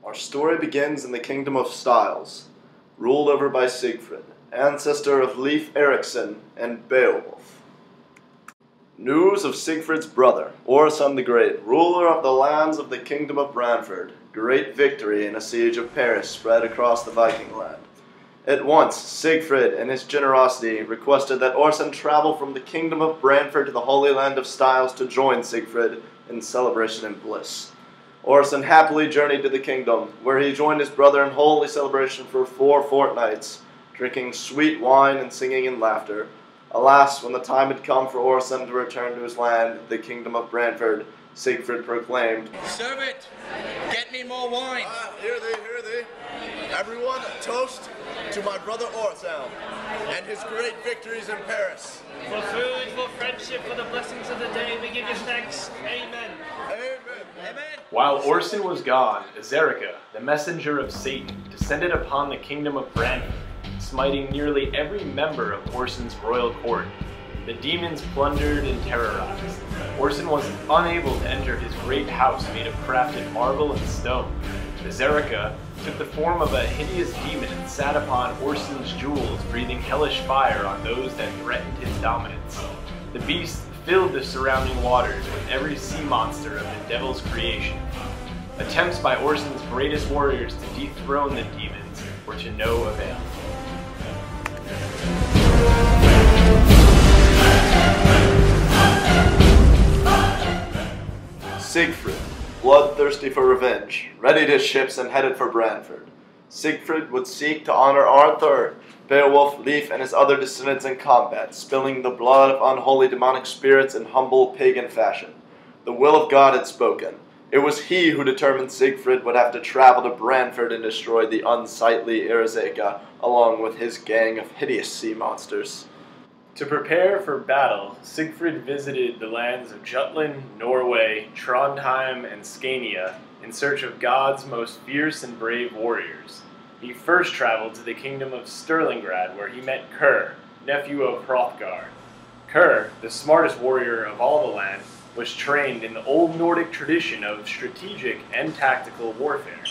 Our story begins in the kingdom of Styles, ruled over by Siegfried, ancestor of Leif Erikson and Beowulf. News of Siegfried's brother, Orson the Great, ruler of the lands of the kingdom of Branford, great victory in a siege of Paris spread across the Viking land. At once, Siegfried, in his generosity, requested that Orson travel from the kingdom of Branford to the holy land of Styles to join Siegfried in celebration and bliss. Orson happily journeyed to the kingdom, where he joined his brother in holy celebration for 4 fortnights, drinking sweet wine and singing in laughter. Alas, when the time had come for Orson to return to his land, the kingdom of Branford, Siegfried proclaimed, "Serve it! Get me more wine!" Hear thee, hear thee. Everyone, toast to my brother Orson and his great victories in Paris. For food, for friendship, for the blessings of the day, we give you thanks. Amen. Amen. Amen. While Orson was gone, Azerica, the messenger of Satan, descended upon the kingdom of Branford, smiting nearly every member of Orson's royal court. The demons plundered and terrorized. Orson was unable to enter his great house made of crafted marble and stone. Azerica took the form of a hideous demon and sat upon Orson's jewels, breathing hellish fire on those that threatened his dominance. The beast filled the surrounding waters with every sea monster of the devil's creation. Attempts by Orson's greatest warriors to dethrone the demons were to no avail. Siegfried, bloodthirsty for revenge, readied his ships and headed for Branford. Siegfried would seek to honor Arthur, Beowulf, Leif, and his other descendants in combat, spilling the blood of unholy demonic spirits in humble pagan fashion. The will of God had spoken. It was he who determined Siegfried would have to travel to Branford and destroy the unsightly Azerica, along with his gang of hideous sea monsters. To prepare for battle, Siegfried visited the lands of Jutland, Norway, Trondheim, and Scania in search of God's most fierce and brave warriors. He first traveled to the kingdom of Sturlingrad, where he met Ker, nephew of Hrothgar. Ker, the smartest warrior of all the land, was trained in the old Nordic tradition of strategic and tactical warfare.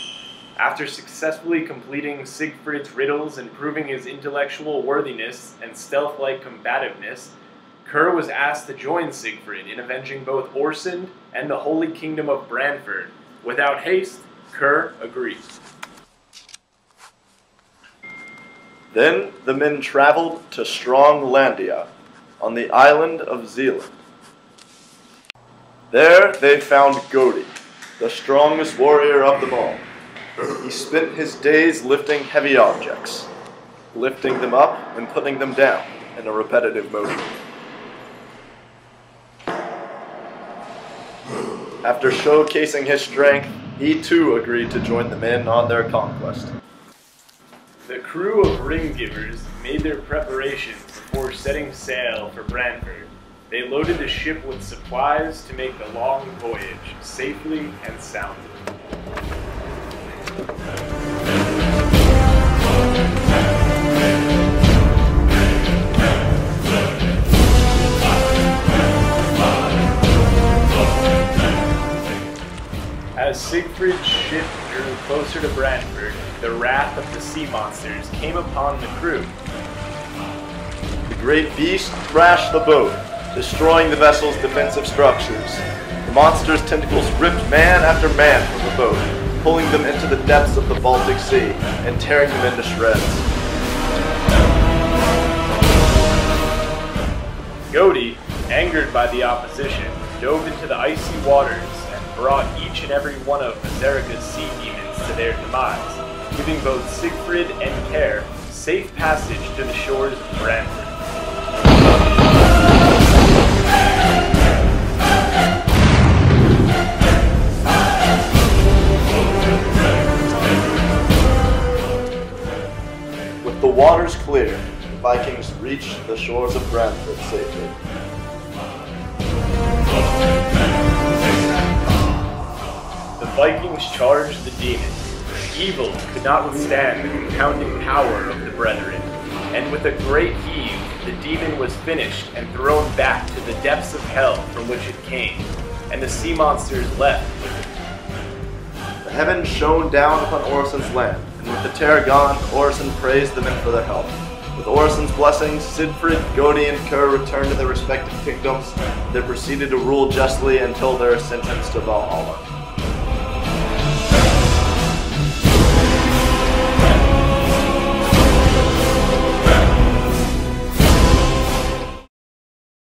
After successfully completing Siegfried's riddles and proving his intellectual worthiness and stealth-like combativeness, Ker was asked to join Siegfried in avenging both Orson and the Holy Kingdom of Branford. Without haste, Ker agreed. Then the men traveled to Stronglandia, on the island of Zealand. There they found Godi, the strongest warrior of them all. He spent his days lifting heavy objects, lifting them up and putting them down in a repetitive motion. After showcasing his strength, he too agreed to join the men on their conquest. The crew of ring givers made their preparations before setting sail for Branford. They loaded the ship with supplies to make the long voyage safely and soundly. As Siegfried's ship drew closer to Branford, the wrath of the sea monsters came upon the crew. The great beast thrashed the boat, destroying the vessel's defensive structures. The monster's tentacles ripped man after man from the boat, pulling them into the depths of the Baltic Sea and tearing them into shreds. Godi, angered by the opposition, dove into the icy waters and brought each and every one of Azerica's sea demons to their demise, giving both Siegfried and Ker safe passage to the shores of Branford. With the waters clear, the Vikings reached the shores of Branford safely. The Vikings charged the demons. Evil could not withstand the compounding power of the brethren, and with a great heave, the demon was finished and thrown back to the depths of hell from which it came, and the sea monsters left with it. heaven shone down upon Orason's land, and with the terror gone, Orason praised the men for their help. With Orason's blessings, Sigfrid, Godi, and Kerr returned to their respective kingdoms. They proceeded to rule justly until their ascensions to Valhalla.